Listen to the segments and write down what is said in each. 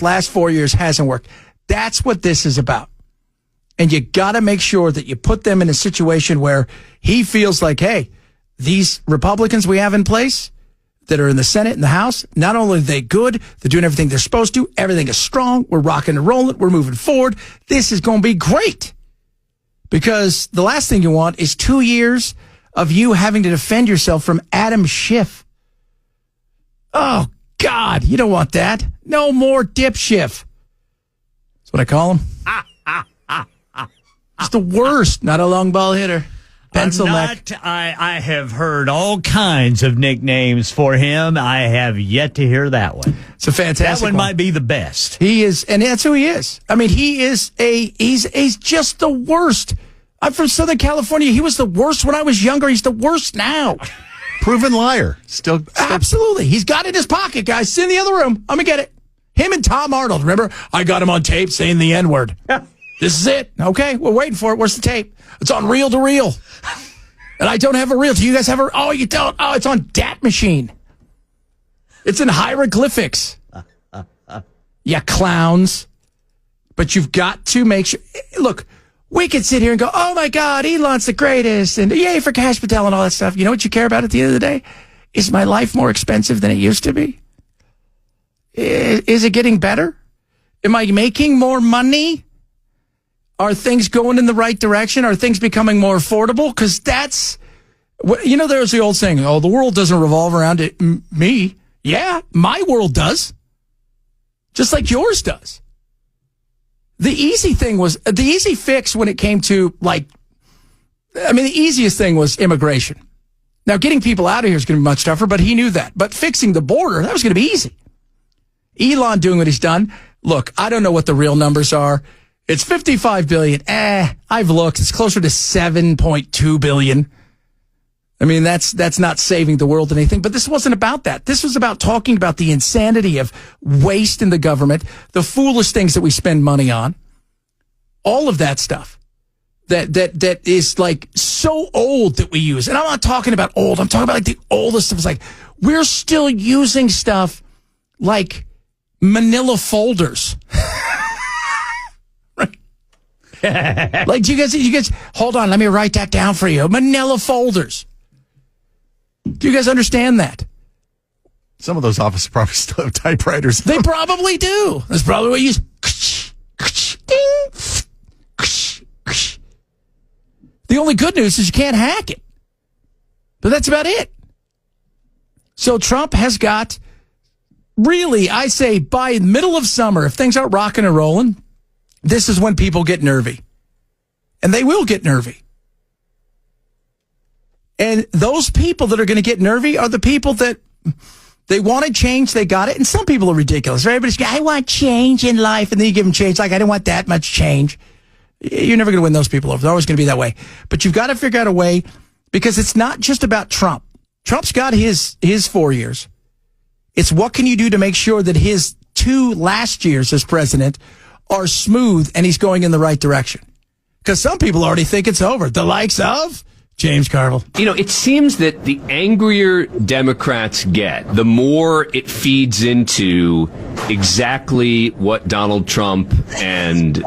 last 4 years hasn't worked. That's what this is about. And you got to make sure that you put them in a situation where he feels like, hey, these Republicans we have in place that are in the Senate and the House, not only are they good, they're doing everything they're supposed to. Everything is strong. We're rocking and rolling. We're moving forward. This is going to be great. Because the last thing you want is 2 years of you having to defend yourself from Adam Schiff. Oh, God, you don't want that. No more Dip Schiff. That's what I call him. He's the worst. Not a long ball hitter. Pencil neck. I have heard all kinds of nicknames for him. I have yet to hear that one. It's a fantastic That one might be the best. He is, and that's who he is. I mean, he's just the worst. I'm from Southern California. He was the worst when I was younger. He's the worst now. Proven liar. Still. Absolutely. He's got it in his pocket, guys. Sit in the other room. I'm going to get it. Him and Tom Arnold. Remember? I got him on tape saying the N-word. This is it. Okay, we're waiting for it. Where's the tape? It's on reel to reel. And I don't have a reel. Do you guys have a... Oh, you don't? Oh, it's on Dat Machine. It's in hieroglyphics. You clowns. But you've got to make sure... Look, we could sit here and go, oh, my God, Elon's the greatest, and yay for Cash Patel and all that stuff. You know what you care about at the end of the day? Is my life more expensive than it used to be? Is it getting better? Am I making more money? Are things going in the right direction? Are things becoming more affordable? Because that's, you know, there's the old saying, oh, the world doesn't revolve around me. Yeah, my world does. Just like yours does. The easy fix when it came to, the easiest thing was immigration. Now, getting people out of here is going to be much tougher, but he knew that. But fixing the border, that was going to be easy. Elon doing what he's done. Look, I don't know what the real numbers are. It's 55 billion. I've looked. It's closer to 7.2 billion. I mean, that's not saving the world anything, but this wasn't about that. This was about talking about the insanity of waste in the government, the foolish things that we spend money on, all of that stuff that is like so old that we use. And I'm not talking about old. I'm talking about like the oldest stuff. It's like we're still using stuff like manila folders. Like, do you guys, hold on, let me write that down for you. Manila folders. Do you guys understand that? Some of those offices probably still have typewriters. They probably do. That's probably what you use. The only good news is you can't hack it. But that's about it. So Trump has got, really, I say by middle of summer, if things aren't rocking and rolling, this is when people get nervy. And they will get nervy. And those people that are going to get nervy are the people that they wanted change, they got it. And some people are ridiculous. Everybody's going, I want change in life. And then you give them change. Like, I don't want that much change. You're never going to win those people over. They're always going to be that way. But you've got to figure out a way, because it's not just about Trump. Trump's got his 4 years. It's what can you do to make sure that his 2 last years as president are smooth and he's going in the right direction. Because some people already think it's over. The likes of James Carville. You know, it seems that the angrier Democrats get, the more it feeds into exactly what Donald Trump and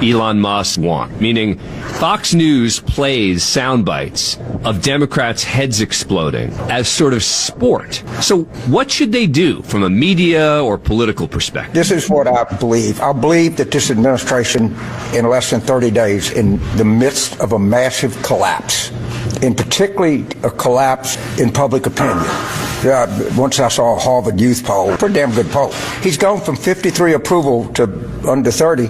Elon Musk want. Meaning, Fox News plays sound bites of Democrats' heads exploding as sort of sport. So what should they do from a media or political perspective? This is what I believe. I believe that this administration, in less than 30 days, in the midst of a massive collapse, and particularly a collapse in public opinion. Once I saw a Harvard Youth poll, pretty damn good poll. He's gone from 53 approval to under 30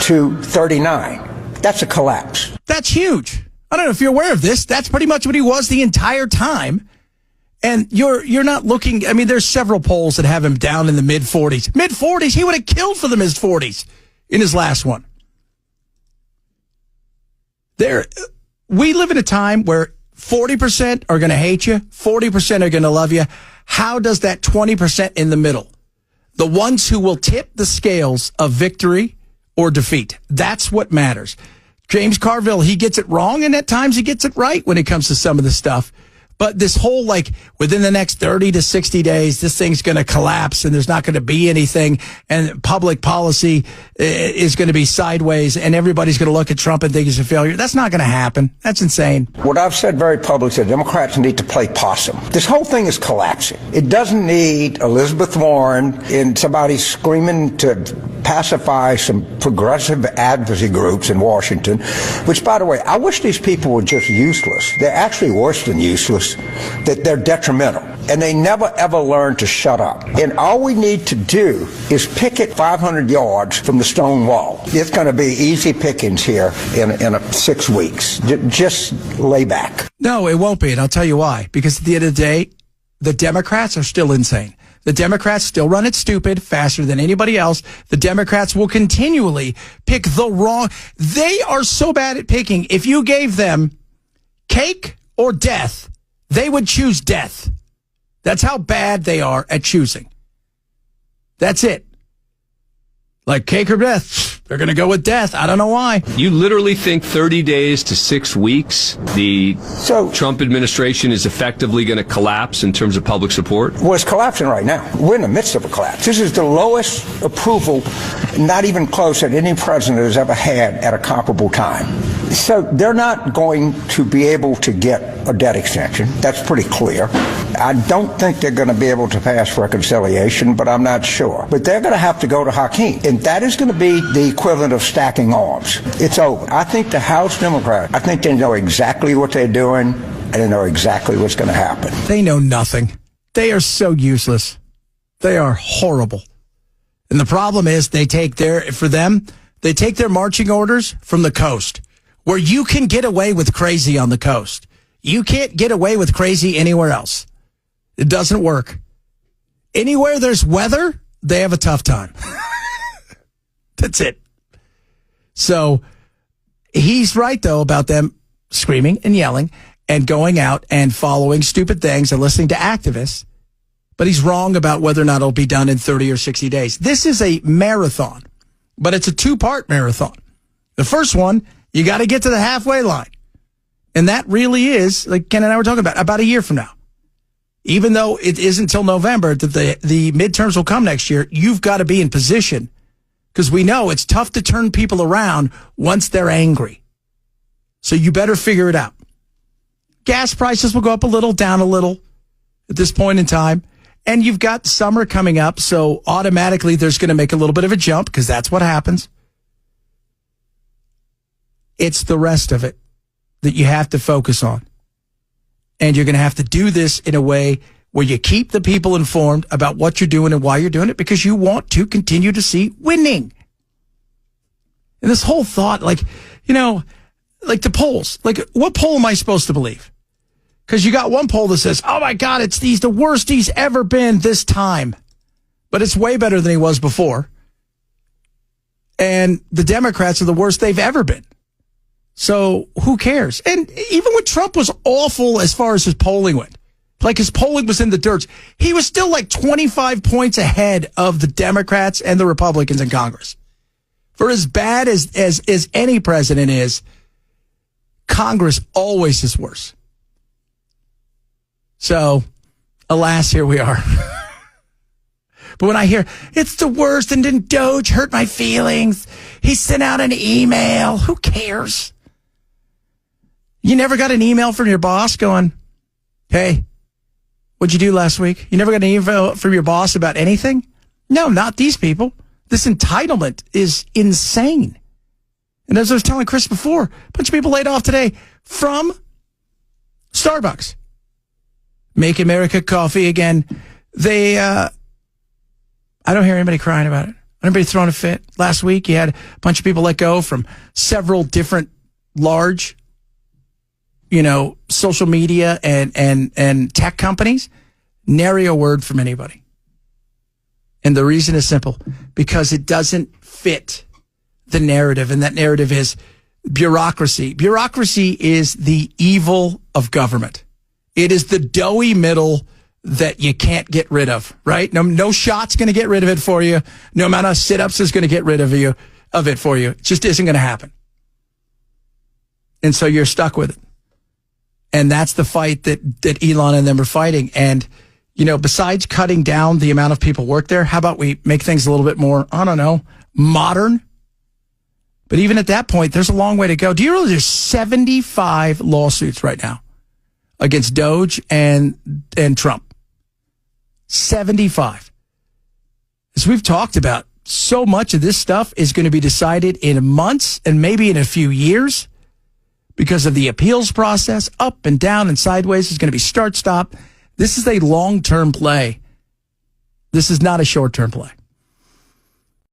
to 39. That's a collapse. That's huge. I don't know if you're aware of this. That's pretty much what he was the entire time. And you're not looking, I mean, there's several polls that have him down in the mid-40s. Mid-40s, he would have killed for the mid-40s in his last one. We live in a time where 40% are going to hate you, 40% are going to love you. How does that 20% in the middle, the ones who will tip the scales of victory or defeat, that's what matters. James Carville, he gets it wrong, and at times he gets it right when it comes to some of the stuff. But this whole, like, within the next 30 to 60 days, this thing's going to collapse and there's not going to be anything, and public policy is going to be sideways and everybody's going to look at Trump and think he's a failure. That's not going to happen. That's insane. What I've said very publicly, the Democrats need to play possum. This whole thing is collapsing. It doesn't need Elizabeth Warren and somebody screaming to pacify some progressive advocacy groups in Washington, which, by the way, I wish these people were just useless. They're actually worse than useless. That they're detrimental, and they never ever learn to shut up. And all we need to do is picket 500 yards from the stone wall. It's going to be easy pickings here in 6 weeks. Just lay back. No, it won't be, and I'll tell you why. Because at the end of the day, the Democrats are still insane. The Democrats still run it stupid faster than anybody else. The Democrats will continually pick the wrong. They are so bad at picking. If you gave them cake or death, they would choose death. That's how bad they are at choosing. That's it. Like cake or death, they're going to go with death. I don't know why. You literally think 30 days to 6 weeks, the Trump administration is effectively going to collapse in terms of public support? Well, it's collapsing right now. We're in the midst of a collapse. This is the lowest approval, not even close, that any president has ever had at a comparable time. So they're not going to be able to get a debt extension. That's pretty clear. I don't think they're going to be able to pass reconciliation, but I'm not sure. But they're going to have to go to Hakeem. And that is going to be the equivalent of stacking arms. It's over. I think the House Democrats, I think they know exactly what they're doing, and they know exactly what's going to happen. They know nothing. They are so useless. They are horrible. And the problem is they take their marching orders from the coast, where you can get away with crazy on the coast. You can't get away with crazy anywhere else. It doesn't work. Anywhere there's weather, they have a tough time. That's it. So he's right, though, about them screaming and yelling and going out and following stupid things and listening to activists. But he's wrong about whether or not it'll be done in 30 or 60 days. This is a marathon, but it's a 2-part marathon. The first one, you got to get to the halfway line. And that really is, like Ken and I were talking about a year from now. Even though it isn't until November that the midterms will come next year, you've got to be in position, because we know it's tough to turn people around once they're angry. So you better figure it out. Gas prices will go up a little, down a little at this point in time. And you've got summer coming up, so automatically there's going to make a little bit of a jump, because that's what happens. It's the rest of it that you have to focus on. And you're going to have to do this in a way where you keep the people informed about what you're doing and why you're doing it, because you want to continue to see winning. And this whole thought, like the polls, like what poll am I supposed to believe? Because you got one poll that says, oh my God, he's the worst he's ever been this time. But it's way better than he was before. And the Democrats are the worst they've ever been. So who cares? And even when Trump was awful as far as his polling went, like his polling was in the dirt, he was still like 25 points ahead of the Democrats and the Republicans in Congress. For as bad as any president is, Congress always is worse. So, alas, here we are. But when I hear, it's the worst, and didn't Doge hurt my feelings? He sent out an email. Who cares? You never got an email from your boss going, hey, what'd you do last week? You never got an email from your boss about anything? No, not these people. This entitlement is insane. And as I was telling Chris before, a bunch of people laid off today from Starbucks. Make America coffee again. I don't hear anybody crying about it. Anybody throwing a fit? Last week, you had a bunch of people let go from several different large, social media and tech companies. Nary a word from anybody. And the reason is simple, because it doesn't fit the narrative. And that narrative is bureaucracy. Bureaucracy is the evil of government. It is the doughy middle that you can't get rid of, right? No shot's going to get rid of it for you. No amount of sit-ups is going to get rid of it for you. It just isn't going to happen. And so you're stuck with it. And that's the fight that Elon and them are fighting. And, besides cutting down the amount of people work there, how about we make things a little bit more, I don't know, modern? But even at that point, there's a long way to go. Do you realize there's 75 lawsuits right now against Doge and Trump? 75. As we've talked about, so much of this stuff is going to be decided in months and maybe in a few years because of the appeals process. Up and down and sideways is going to be start-stop. This is a long-term play. This is not a short-term play.